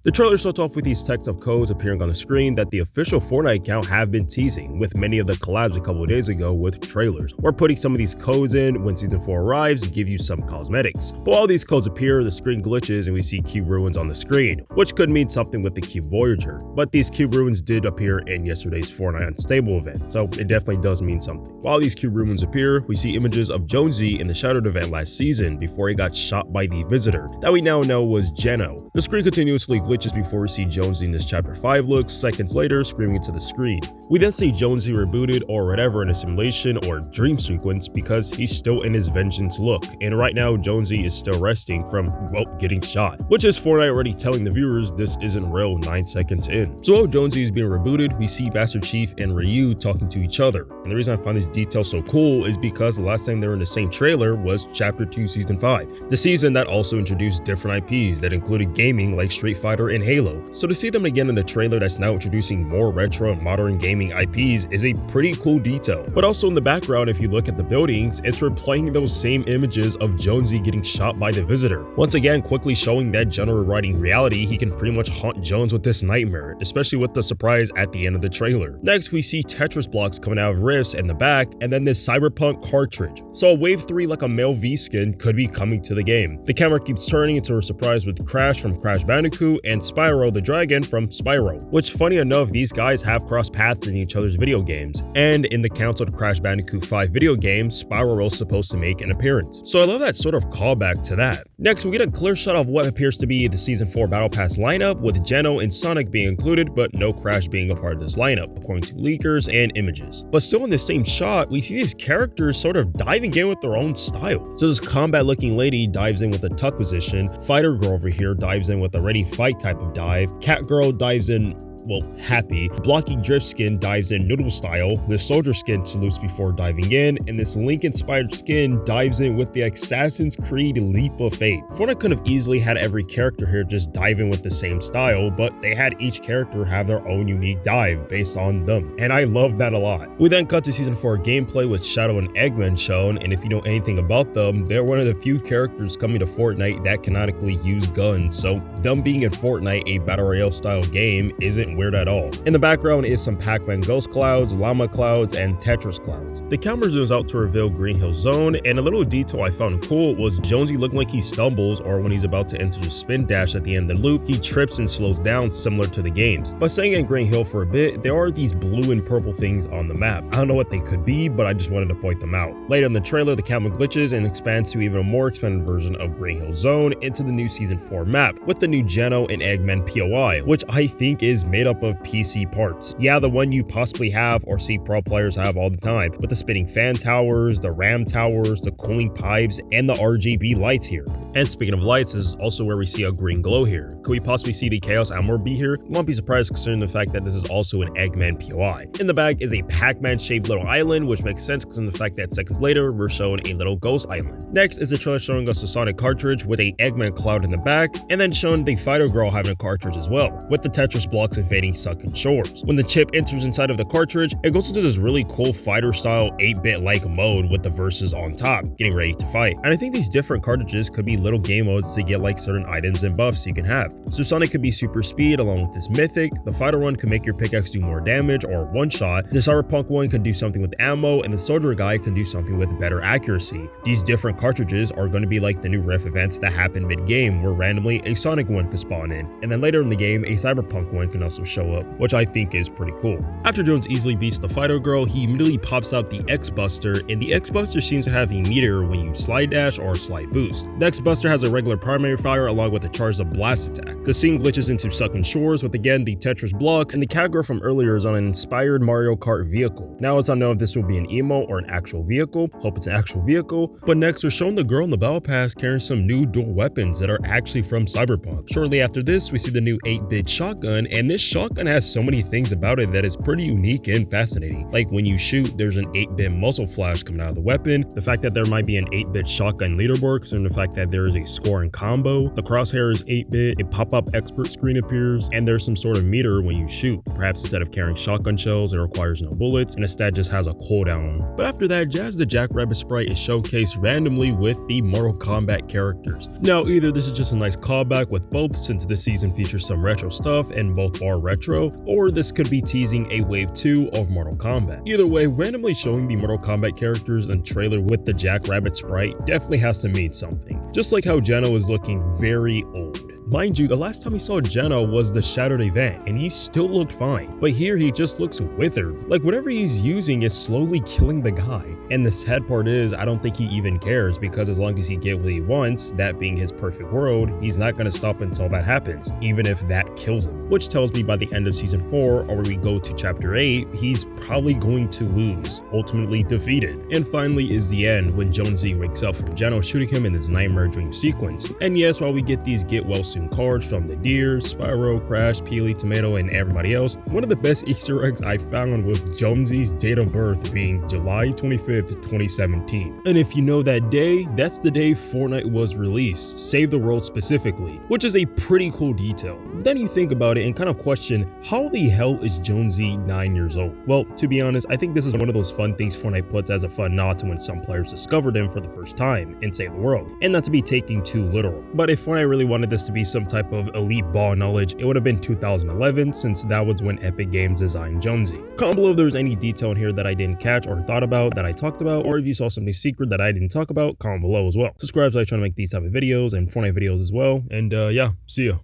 The trailer starts off with these text of codes appearing on the screen that the official Fortnite account have been teasing, with many of the collabs a couple of days ago with trailers, or putting some of these codes in when Season 4 arrives to give you some cosmetics. But while these codes appear, the screen glitches and we see cube ruins on the screen, which could mean something with the cube Voyager. But these cube ruins did appear in yesterday's Fortnite Unstable event, so it definitely does mean something. While these cube ruins appear, we see images of Jonesy in the Shadowed event last season before he got shot by the Visitor, that we now know was Geno. The screen continuously glitches before we see Jonesy in this Chapter 5 look, seconds later screaming into the screen. We then see Jonesy rebooted or whatever in a simulation or dream sequence because he's still in his vengeance look, and right now Jonesy is still resting from, well, getting shot, which is Fortnite already telling the viewers this isn't real 9 seconds in. So while Jonesy is being rebooted, we see Master Chief and Ryu talking to each other, and the reason I find these details so cool is because the last time they were in the same trailer was Chapter 2 Season 5, the season that also introduced different IPs that included gaming like Street Fighter and Halo. So to see them again in the trailer that's now introducing more retro and modern gaming IPs is a pretty cool detail. But also in the background, if you look at the buildings, it's replaying those same images of Jonesy getting shot by the Visitor. Once again, quickly showing that General writing reality, he can pretty much haunt Jones with this nightmare, especially with the surprise at the end of the trailer. Next, we see Tetris blocks coming out of rifts in the back, and then this Cyberpunk cartridge. So a Wave 3 like a male V skin could be coming to the game. The camera keeps turning until we're surprised with Crash from Crash Bandicoot and Spyro the Dragon from Spyro, which funny enough, these guys have crossed paths in each other's video games, and in the canceled Crash Bandicoot 5 video game, Spyro is supposed to make an appearance. So I love that sort of callback to that. Next, we get a clear shot of what appears to be the Season 4 Battle Pass lineup, with Geno and Sonic being included, but no Crash being a part of this lineup, according to leakers and images. But still in the same shot, we see these characters sort of diving in with their own style. So this combat-looking lady dives in with a tuck position, Fighter Girl over here dives in with a ready fight type of dive, Cat Girl dives in, well, happy. Blocky Drift skin dives in noodle style, the Soldier skin salutes before diving in, and this Link-inspired skin dives in with the Assassin's Creed Leap of Faith. Fortnite could have easily had every character here just dive in with the same style, but they had each character have their own unique dive based on them, and I love that a lot. We then cut to Season 4 gameplay with Shadow and Eggman shown, and if you know anything about them, they're one of the few characters coming to Fortnite that canonically use guns, so them being in Fortnite, a Battle Royale style game, isn't weird at all. In the background is some Pac-Man ghost clouds, llama clouds, and Tetris clouds. The camera zooms out to reveal Green Hill Zone, and a little detail I found cool was Jonesy looking like he stumbles, or when he's about to enter the spin dash at the end of the loop, he trips and slows down similar to the games. But staying in Green Hill for a bit, there are these blue and purple things on the map. I don't know what they could be, but I just wanted to point them out. Later in the trailer, the camera glitches and expands to even a more expanded version of Green Hill Zone into the new Season 4 map, with the new Geno and Eggman POI, which I think is made up of PC parts. Yeah, the one you possibly have or see pro players have all the time, with the spinning fan towers, the RAM towers, the cooling pipes, and the RGB lights here. And speaking of lights, this is also where we see a green glow here. Could we possibly see the Chaos Armor be here? Won't be surprised considering the fact that this is also an Eggman POI. In the back is a Pac-Man shaped little island, which makes sense considering the fact that seconds later we're shown a little ghost island. Next is the trailer showing us the Sonic cartridge with a Eggman cloud in the back, and then showing the Fighter Girl having a cartridge as well, with the Tetris blocks invading sunken shores. When the chip enters inside of the cartridge, it goes into this really cool fighter style 8-bit like mode with the verses on top, getting ready to fight. And I think these different cartridges could be little game modes to get like certain items and buffs you can have. So Sonic could be super speed along with this mythic, the fighter one could make your pickaxe do more damage or one shot, the Cyberpunk one could do something with ammo, and the Soldier guy can do something with better accuracy. These different cartridges are going to be like the new Rift events that happen mid-game where randomly a Sonic one could spawn in, and then later in the game a Cyberpunk one can also show up, which I think is pretty cool. After Jones easily beats the Fighter Girl, he immediately pops out the X-Buster, and the X-Buster seems to have a meter when you slide dash or slide boost. The X-Buster has a regular primary fire along with a charged up blast attack. The scene glitches into sunken shores with again the Tetris blocks, and the Cat Girl from earlier is on an inspired Mario Kart vehicle. Now it's unknown if this will be an emo or an actual vehicle. Hope it's an actual vehicle. But next we're showing the girl in the Battle Pass carrying some new dual weapons that are actually from Cyberpunk. Shortly after this, we see the new 8-bit shotgun, and this shotgun has so many things about it that is pretty unique and fascinating. Like when you shoot, there's an 8-bit muzzle flash coming out of the weapon, the fact that there might be an 8-bit shotgun leaderboard, and the fact that there is a scoring combo, the crosshair is 8-bit, a pop-up expert screen appears, and there's some sort of meter when you shoot. Perhaps instead of carrying shotgun shells, it requires no bullets, and instead just has a cooldown. But after that, Jazz the Jackrabbit sprite is showcased randomly with the Mortal Kombat characters. Now, either this is just a nice callback with both, since this season features some retro stuff and both are retro, or this could be teasing a wave 2 of Mortal Kombat. Either way, randomly showing the Mortal Kombat characters in trailer with the Jackrabbit sprite definitely has to mean something. Just like how Geno is looking very old. Mind you, the last time we saw Geno was the Shattered event, and he still looked fine. But here he just looks withered. Like whatever he's using is slowly killing the guy. And the sad part is, I don't think he even cares, because as long as he gets what he wants, that being his perfect world, he's not going to stop until that happens, even if that kills him. Which tells me by the end of season 4, or when we go to chapter 8, he's probably going to lose, ultimately defeated. And finally is the end, when Jonesy wakes up from Geno shooting him in his nightmare dream sequence. And yes, while we get these get well soon cards from the Deer, Spyro, Crash, Peely, Tomato, and everybody else, one of the best Easter eggs I found was Jonesy's date of birth being July 25th, 2017. And if you know that day, that's the day Fortnite was released, Save the World specifically, which is a pretty cool detail. Then you think about it and kind of question, how the hell is Jonesy 9 years old? Well, to be honest, I think this is one of those fun things Fortnite puts as a fun nod to when some players discovered him for the first time in Save the World, and not to be taken too literal. But if Fortnite really wanted this to be some type of elite ball knowledge, it would have been 2011, since that was when Epic Games designed Jonesy. Comment below if there was any detail in here that I didn't catch or thought about that I talked about, or if you saw something secret that I didn't talk about, comment below as well. Subscribe so I try to make these type of videos and Fortnite videos as well, and yeah, see ya.